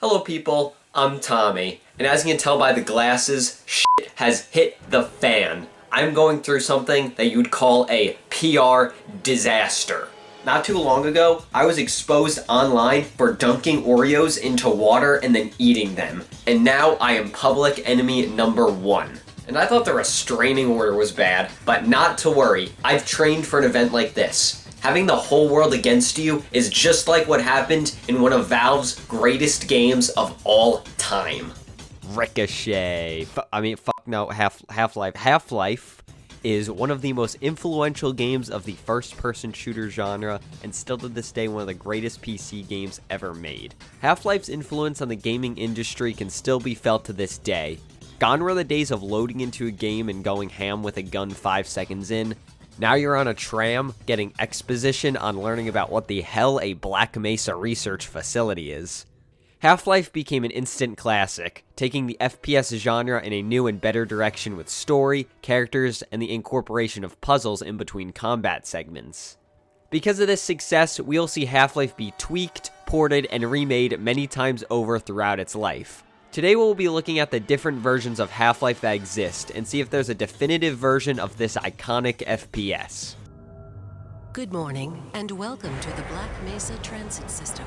Hello people, I'm Tommy, and as you can tell by the glasses, shit has hit the fan. I'm going through something that you'd call a PR disaster. Not too long ago, I was exposed online for dunking Oreos into water and then eating them, and now I am public enemy number 1. And I thought the restraining order was bad, but not to worry, I've trained for an event like this. Having the whole world against you is just like what happened in one of Valve's greatest games of all time. Ricochet. Half-Life. Half-Life is one of the most influential games of the first-person shooter genre, and still to this day one of the greatest PC games ever made. Half-Life's influence on the gaming industry can still be felt to this day. Gone were the days of loading into a game and going ham with a gun 5 seconds in. Now you're on a tram, getting exposition on learning about what the hell a Black Mesa research facility is. Half-Life became an instant classic, taking the FPS genre in a new and better direction with story, characters, and the incorporation of puzzles in between combat segments. Because of this success, we'll see Half-Life be tweaked, ported, and remade many times over throughout its life. Today we'll be looking at the different versions of Half-Life that exist, and see if there's a definitive version of this iconic FPS. Good morning, and welcome to the Black Mesa Transit System.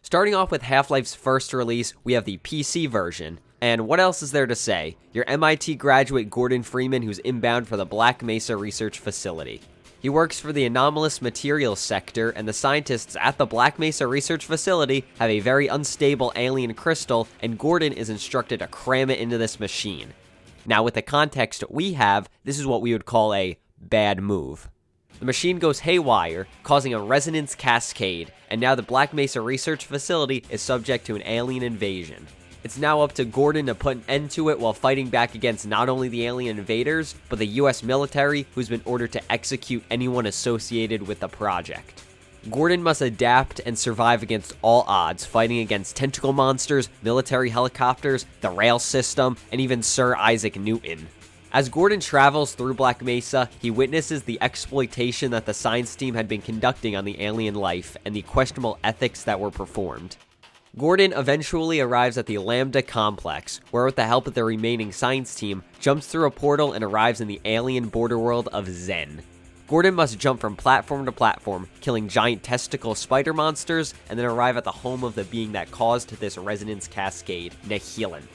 Starting off with Half-Life's first release, we have the PC version. And what else is there to say? Your MIT graduate Gordon Freeman, who's inbound for the Black Mesa Research Facility. He works for the anomalous materials sector, and the scientists at the Black Mesa Research Facility have a very unstable alien crystal, and Gordon is instructed to cram it into this machine. Now, with the context we have, this is what we would call a bad move. The machine goes haywire, causing a resonance cascade, and now the Black Mesa Research Facility is subject to an alien invasion. It's now up to Gordon to put an end to it while fighting back against not only the alien invaders, but the US military, who's been ordered to execute anyone associated with the project. Gordon must adapt and survive against all odds, fighting against tentacle monsters, military helicopters, the rail system, and even Sir Isaac Newton. As Gordon travels through Black Mesa, he witnesses the exploitation that the science team had been conducting on the alien life, and the questionable ethics that were performed. Gordon eventually arrives at the Lambda complex, where with the help of the remaining science team, jumps through a portal and arrives in the alien border world of Zen. Gordon must jump from platform to platform, killing giant testicle spider monsters, and then arrive at the home of the being that caused this resonance cascade, Nehilinth.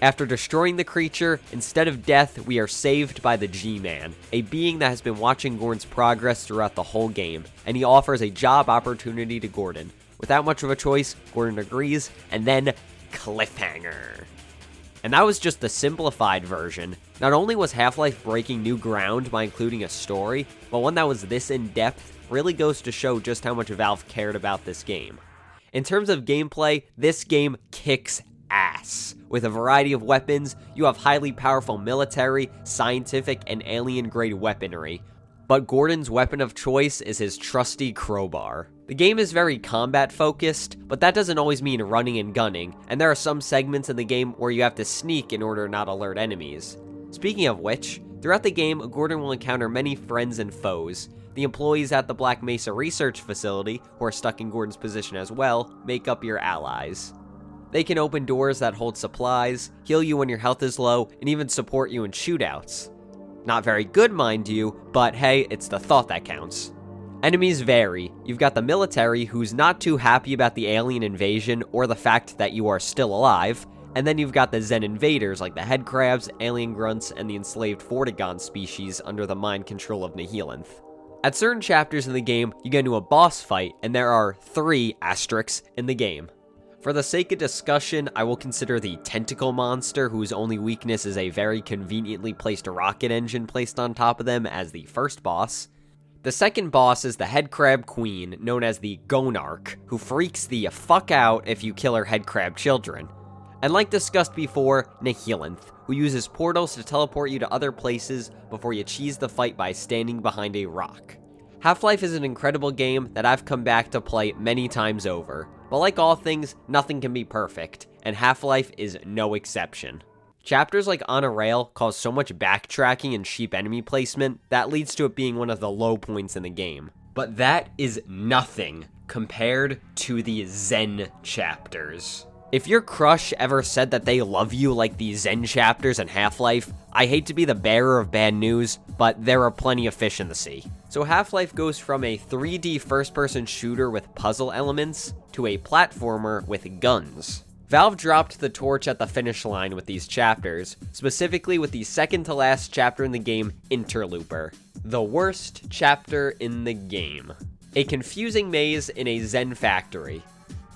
After destroying the creature, instead of death, we are saved by the G-Man, a being that has been watching Gordon's progress throughout the whole game, and he offers a job opportunity to Gordon. Without much of a choice, Gordon agrees, and then cliffhanger. And that was just the simplified version. Not only was Half-Life breaking new ground by including a story, but one that was this in-depth really goes to show just how much Valve cared about this game. In terms of gameplay, this game kicks ass. With a variety of weapons, you have highly powerful military, scientific, and alien-grade weaponry. But Gordon's weapon of choice is his trusty crowbar. The game is very combat-focused, but that doesn't always mean running and gunning, and there are some segments in the game where you have to sneak in order to not alert enemies. Speaking of which, throughout the game, Gordon will encounter many friends and foes. The employees at the Black Mesa Research Facility, who are stuck in Gordon's position as well, make up your allies. They can open doors that hold supplies, heal you when your health is low, and even support you in shootouts. Not very good, mind you, but hey, it's the thought that counts. Enemies vary. You've got the military, who's not too happy about the alien invasion or the fact that you are still alive, and then you've got the Zen invaders like the headcrabs, alien grunts, and the enslaved Vortigaunt species under the mind control of Nehilinth. At certain chapters in the game, you get into a boss fight, and there are 3 asterisks in the game. For the sake of discussion, I will consider the tentacle monster, whose only weakness is a very conveniently placed rocket engine placed on top of them, as the first boss. The second boss is the headcrab queen, known as the Gonarch, who freaks the fuck out if you kill her headcrab children. And like discussed before, Nehilinth, who uses portals to teleport you to other places before you cheese the fight by standing behind a rock. Half-Life is an incredible game that I've come back to play many times over, but like all things, nothing can be perfect, and Half-Life is no exception. Chapters like On a Rail cause so much backtracking and cheap enemy placement that leads to it being one of the low points in the game. but that is nothing compared to the Zen chapters. If your crush ever said that they love you like the Zen chapters in Half-Life, I hate to be the bearer of bad news, but there are plenty of fish in the sea. So Half-Life goes from a 3D first-person shooter with puzzle elements to a platformer with guns. Valve dropped the torch at the finish line with these chapters, specifically with the second-to-last chapter in the game, Interlooper. The worst chapter in the game. A confusing maze in a Zen factory.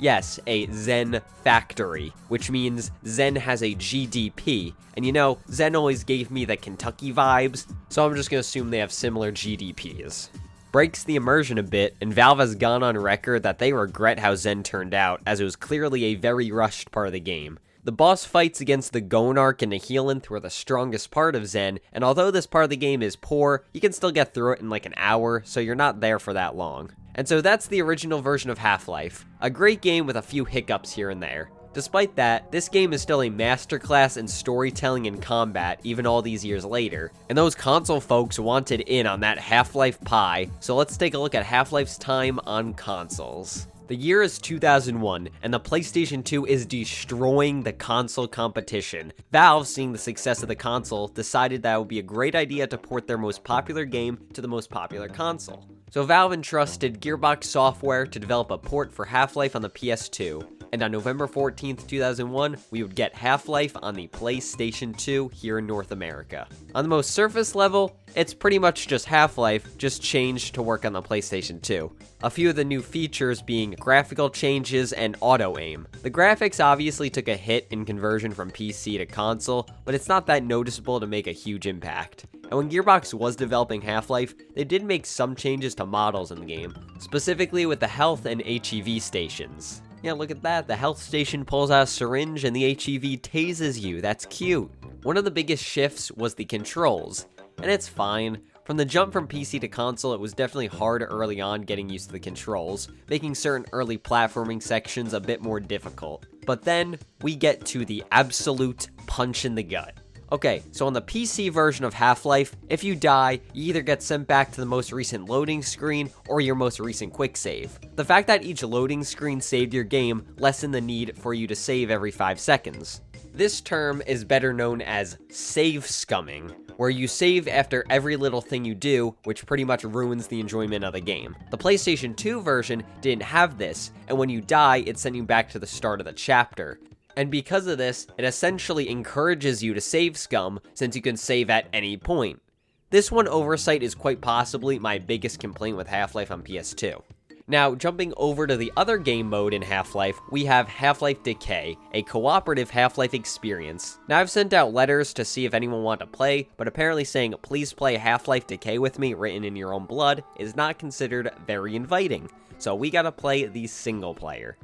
Yes, a Zen factory, which means Zen has a GDP, and you know, Zen always gave me the Kentucky vibes, so I'm just gonna assume they have similar GDPs. Breaks the immersion a bit, and Valve has gone on record that they regret how Zen turned out, as it was clearly a very rushed part of the game. The boss fights against the Gonarch and the Healanth were the strongest part of Zen, and although this part of the game is poor, you can still get through it in like an hour, so you're not there for that long. And so that's the original version of Half-Life. A great game with a few hiccups here and there. Despite that, this game is still a masterclass in storytelling and combat even all these years later, and those console folks wanted in on that Half-Life pie, so let's take a look at Half-Life's time on consoles. The year is 2001, and the PlayStation 2 is destroying the console competition. Valve, seeing the success of the console, decided that it would be a great idea to port their most popular game to the most popular console. So Valve entrusted Gearbox Software to develop a port for Half-Life on the PS2, and on November 14th, 2001, we would get Half-Life on the PlayStation 2 here in North America. On the most surface level, it's pretty much just Half-Life, just changed to work on the PlayStation 2. A few of the new features being graphical changes and auto-aim. The graphics obviously took a hit in conversion from PC to console, but it's not that noticeable to make a huge impact. And when Gearbox was developing Half-Life, they did make some changes to models in the game, specifically with the health and HEV stations. Yeah, look at that, the health station pulls out a syringe and the HEV tases you, that's cute. One of the biggest shifts was the controls, and it's fine. From the jump from PC to console, it was definitely hard early on getting used to the controls, making certain early platforming sections a bit more difficult. But then, we get to the absolute punch in the gut. Okay, so on the PC version of Half-Life, if you die, you either get sent back to the most recent loading screen or your most recent quick save. The fact that each loading screen saved your game lessened the need for you to save every 5 seconds. This term is better known as save scumming, where you save after every little thing you do, which pretty much ruins the enjoyment of the game. The PlayStation 2 version didn't have this, and when you die, it sent you back to the start of the chapter. And because of this, it essentially encourages you to save scum, since you can save at any point. This one oversight is quite possibly my biggest complaint with Half-Life on PS2. Now, jumping over to the other game mode in Half-Life, we have Half-Life Decay, a cooperative Half-Life experience. Now, I've sent out letters to see if anyone wanted to play, but apparently saying, please play Half-Life Decay with me, written in your own blood, is not considered very inviting. So we gotta play the single player.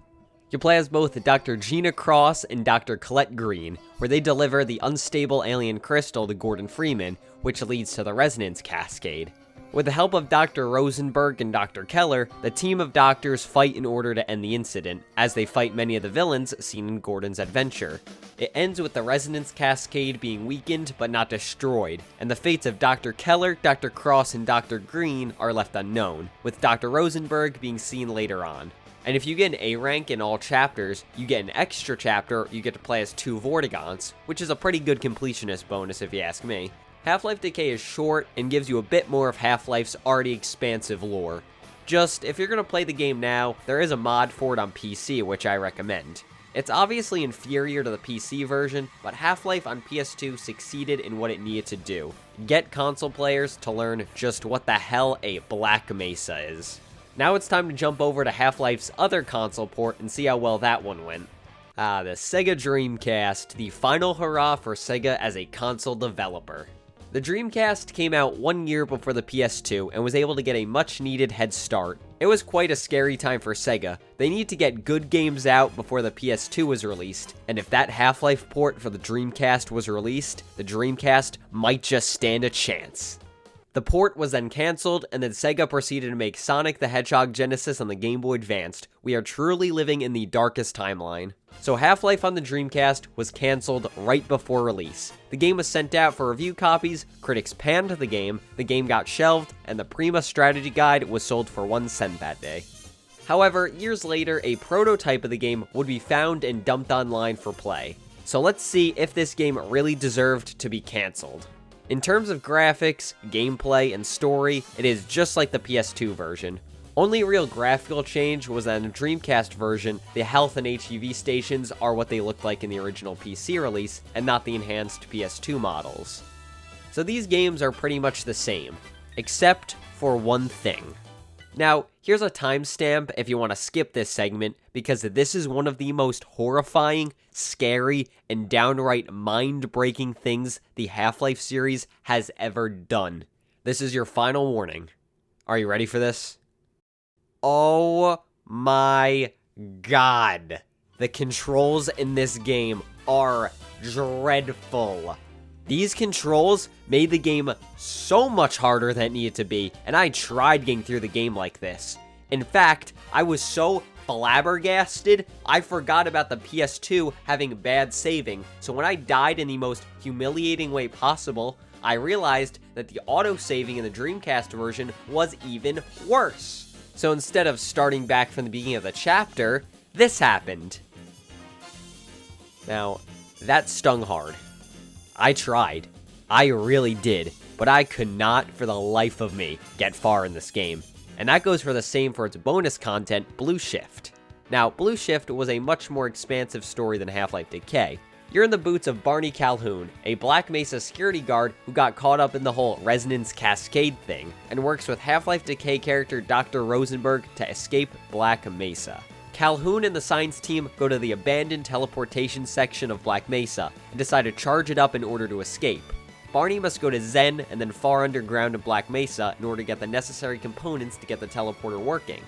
You play as both Dr. Gina Cross and Dr. Colette Green, where they deliver the unstable alien crystal to Gordon Freeman, which leads to the resonance cascade. With the help of Dr. Rosenberg and Dr. Keller, the team of doctors fight in order to end the incident, as they fight many of the villains seen in Gordon's adventure. It ends with the resonance cascade being weakened but not destroyed, and the fates of Dr. Keller, Dr. Cross, and Dr. Green are left unknown, with Dr. Rosenberg being seen later on. And if you get an A rank in all chapters, you get an extra chapter, you get to play as 2 Vortigaunts, which is a pretty good completionist bonus if you ask me. Half-Life Decay is short and gives you a bit more of Half-Life's already expansive lore. Just, if you're going to play the game now, there is a mod for it on PC, which I recommend. It's obviously inferior to the PC version, but Half-Life on PS2 succeeded in what it needed to do. Get console players to learn just what the hell a Black Mesa is. Now it's time to jump over to Half-Life's other console port and see how well that one went. The Sega Dreamcast, the final hurrah for Sega as a console developer. The Dreamcast came out 1 year before the PS2 and was able to get a much needed head start. It was quite a scary time for Sega. They needed to get good games out before the PS2 was released, and if that Half-Life port for the Dreamcast was released, the Dreamcast might just stand a chance. The port was then cancelled, and then Sega proceeded to make Sonic the Hedgehog Genesis on the Game Boy Advanced. We are truly living in the darkest timeline. So Half-Life on the Dreamcast was cancelled right before release. The game was sent out for review copies, critics panned the game got shelved, and the Prima strategy guide was sold for 1 cent that day. However, years later, a prototype of the game would be found and dumped online for play. So let's see if this game really deserved to be cancelled. In terms of graphics, gameplay, and story, it is just like the PS2 version. Only real graphical change was that in the Dreamcast version, the health and HEV stations are what they looked like in the original PC release, and not the enhanced PS2 models. So these games are pretty much the same, except for one thing. Now, here's a timestamp if you want to skip this segment, because this is one of the most horrifying, scary, and downright mind-breaking things the Half-Life series has ever done. This is your final warning. Are you ready for this? Oh my god. The controls in this game are dreadful. These controls made the game so much harder than it needed to be, and I tried getting through the game like this. In fact, I was so flabbergasted, I forgot about the PS2 having bad saving, so when I died in the most humiliating way possible, I realized that the auto-saving in the Dreamcast version was even worse. So instead of starting back from the beginning of the chapter, this happened. Now, that stung hard. I tried. I really did. But I could not, for the life of me, get far in this game. And that goes for the same for its bonus content, Blue Shift. Now, Blue Shift was a much more expansive story than Half-Life Decay. You're in the boots of Barney Calhoun, a Black Mesa security guard who got caught up in the whole resonance cascade thing, and works with Half-Life Decay character Dr. Rosenberg to escape Black Mesa. Calhoun and the science team go to the abandoned teleportation section of Black Mesa and decide to charge it up in order to escape. Barney must go to Zen and then far underground in Black Mesa in order to get the necessary components to get the teleporter working.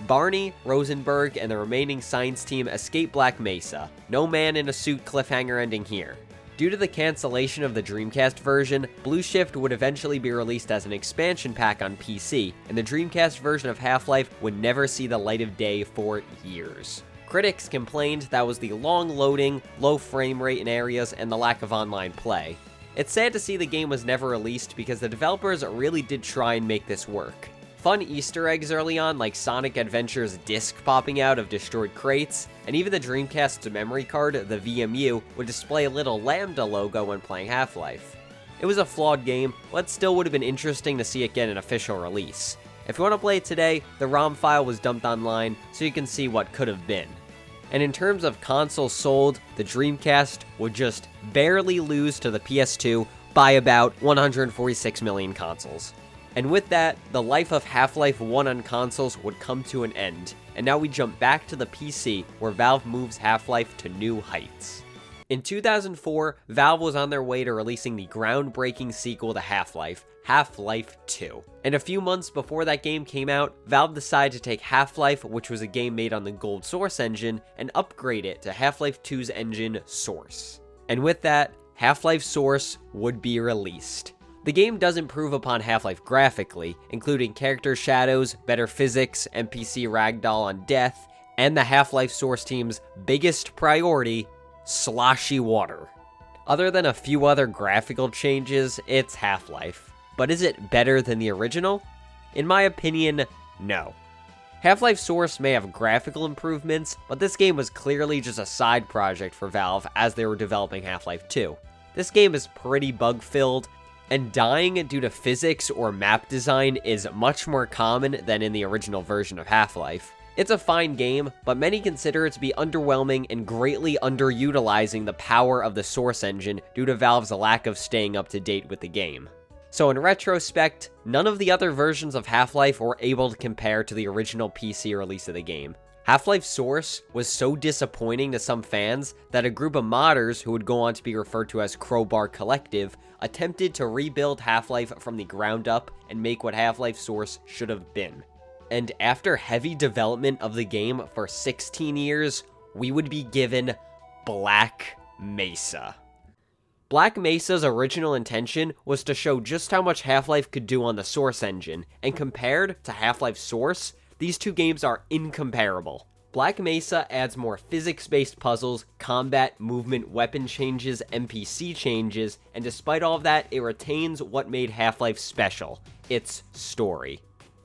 Barney, Rosenberg, and the remaining science team escape Black Mesa. No man in a suit cliffhanger ending here. Due to the cancellation of the Dreamcast version, Blue Shift would eventually be released as an expansion pack on PC, and the Dreamcast version of Half-Life would never see the light of day for years. Critics complained that was the long loading, low frame rate in areas, and the lack of online play. It's sad to see the game was never released because the developers really did try and make this work. Fun Easter eggs early on, like Sonic Adventure's disc popping out of destroyed crates, and even the Dreamcast's memory card, the VMU, would display a little Lambda logo when playing Half-Life. It was a flawed game, but still would have been interesting to see it get an official release. If you want to play it today, the ROM file was dumped online, so you can see what could have been. And in terms of consoles sold, the Dreamcast would just barely lose to the PS2 by about 146 million consoles. And with that, the life of Half-Life 1 on consoles would come to an end, and now we jump back to the PC, where Valve moves Half-Life to new heights. In 2004, Valve was on their way to releasing the groundbreaking sequel to Half-Life, Half-Life 2. And a few months before that game came out, Valve decided to take Half-Life, which was a game made on the Gold Source engine, and upgrade it to Half-Life 2's engine, Source. And with that, Half-Life Source would be released. The game does improve upon Half-Life graphically, including character shadows, better physics, NPC ragdoll on death, and the Half-Life Source team's biggest priority, sloshy water. Other than a few other graphical changes, it's Half-Life. But is it better than the original? In my opinion, no. Half-Life Source may have graphical improvements, but this game was clearly just a side project for Valve as they were developing Half-Life 2. This game is pretty bug-filled, and dying due to physics or map design is much more common than in the original version of Half-Life. It's a fine game, but many consider it to be underwhelming and greatly underutilizing the power of the Source engine due to Valve's lack of staying up to date with the game. So in retrospect, none of the other versions of Half-Life were able to compare to the original PC release of the game. Half-Life Source was so disappointing to some fans that a group of modders, who would go on to be referred to as Crowbar Collective, attempted to rebuild Half-Life from the ground up and make what Half-Life Source should have been. And after heavy development of the game for 16 years, we would be given Black Mesa. Black Mesa's original intention was to show just how much Half-Life could do on the Source engine, and compared to Half-Life Source, these two games are incomparable. Black Mesa adds more physics-based puzzles, combat, movement, weapon changes, NPC changes, and despite all of that, it retains what made Half-Life special, its story.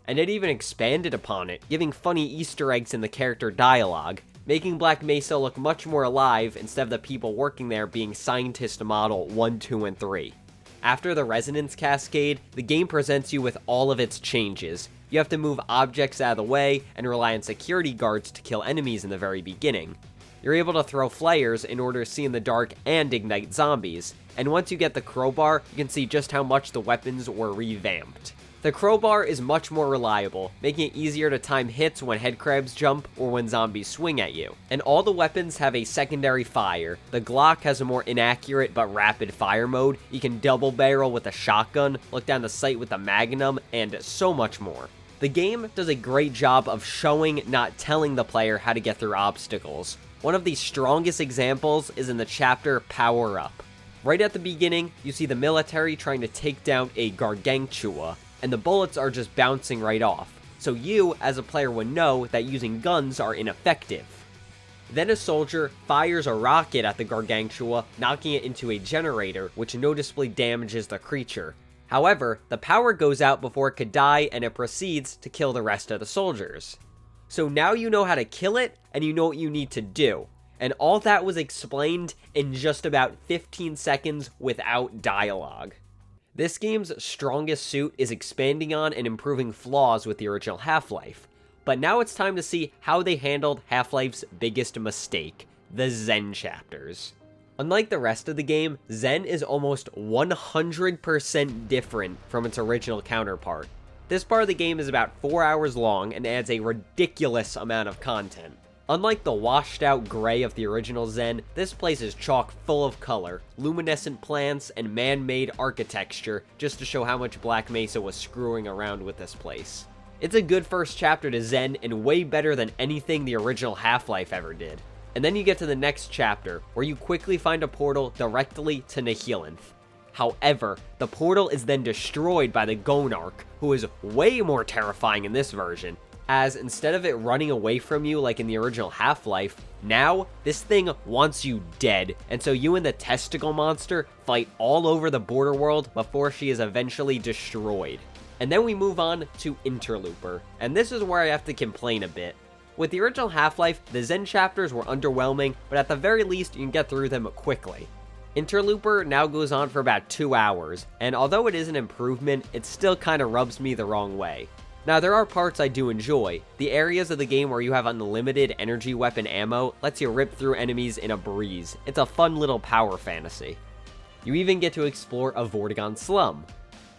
And it even expanded upon it, giving funny Easter eggs in the character dialogue, making Black Mesa look much more alive instead of the people working there being Scientist Model 1, 2, and 3. After the Resonance Cascade, the game presents you with all of its changes. You have to move objects out of the way and rely on security guards to kill enemies in the very beginning. You're able to throw flares in order to see in the dark and ignite zombies, and once you get the crowbar, you can see just how much the weapons were revamped. The crowbar is much more reliable, making it easier to time hits when headcrabs jump or when zombies swing at you. And all the weapons have a secondary fire. The Glock has a more inaccurate but rapid fire mode. You can double barrel with a shotgun, look down the sight with a magnum, and so much more. The game does a great job of showing, not telling the player how to get through obstacles. One of the strongest examples is in the chapter Power Up. Right at the beginning, you see the military trying to take down a gargantua, and the bullets are just bouncing right off, so you, as a player, would know that using guns are ineffective. Then a soldier fires a rocket at the gargantua, knocking it into a generator, which noticeably damages the creature. However, the power goes out before it could die, and it proceeds to kill the rest of the soldiers. So now you know how to kill it, and you know what you need to do. And all that was explained in just about 15 seconds without dialogue. This game's strongest suit is expanding on and improving flaws with the original Half-Life, but now it's time to see how they handled Half-Life's biggest mistake, the Zen chapters. Unlike the rest of the game, Zen is almost 100% different from its original counterpart. This part of the game is about 4 hours long and adds a ridiculous amount of content. Unlike the washed-out gray of the original Zen, this place is chock full of color, luminescent plants, and man-made architecture, just to show how much Black Mesa was screwing around with this place. It's a good first chapter to Zen, and way better than anything the original Half-Life ever did. And then you get to the next chapter, where you quickly find a portal directly to Nihilanth. However, the portal is then destroyed by the Gonarch, who is way more terrifying in this version, as instead of it running away from you like in the original Half-Life, now this thing wants you dead, and so you and the testicle monster fight all over the border world before she is eventually destroyed. And then we move on to Interlooper, and this is where I have to complain a bit. With the original Half-Life, the Zen chapters were underwhelming, but at the very least you can get through them quickly. Interlooper now goes on for about 2 hours, and although it is an improvement, it still kinda rubs me the wrong way. Now, there are parts I do enjoy. The areas of the game where you have unlimited energy weapon ammo lets you rip through enemies in a breeze. It's a fun little power fantasy. You even get to explore a Vortigaunt slum.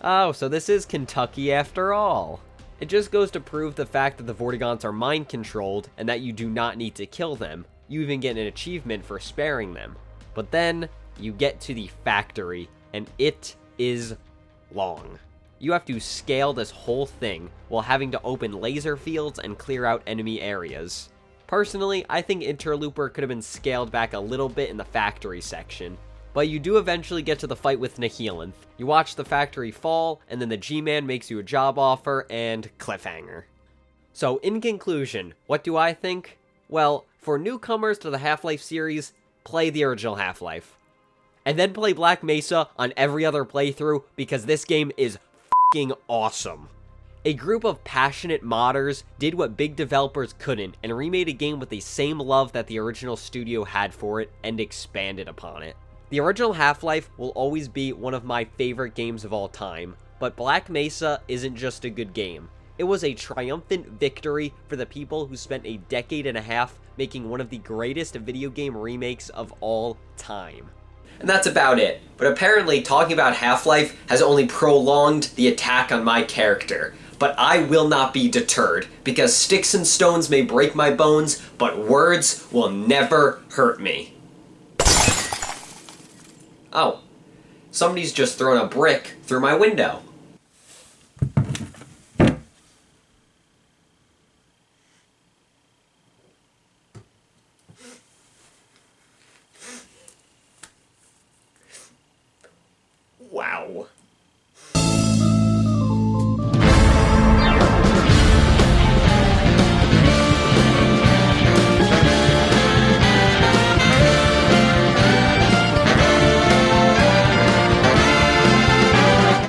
Oh, so this is Kentucky after all. It just goes to prove the fact that the Vortigaunts are mind-controlled and that you do not need to kill them. You even get an achievement for sparing them. But then, you get to the factory, and it is long. You have to scale this whole thing while having to open laser fields and clear out enemy areas. Personally, I think Interlooper could have been scaled back a little bit in the factory section. But you do eventually get to the fight with Nihilanth. You watch the factory fall, and then the G-Man makes you a job offer, and cliffhanger. So in conclusion, what do I think? Well, for newcomers to the Half-Life series, play the original Half-Life. And then play Black Mesa on every other playthrough, because this game is awesome. A group of passionate modders did what big developers couldn't and remade a game with the same love that the original studio had for it and expanded upon it. The original Half-Life will always be one of my favorite games of all time, but Black Mesa isn't just a good game. It was a triumphant victory for the people who spent a decade and a half making one of the greatest video game remakes of all time. And that's about it. But apparently talking about Half-Life has only prolonged the attack on my character. But I will not be deterred, because sticks and stones may break my bones, but words will never hurt me. Oh, somebody's just thrown a brick through my window.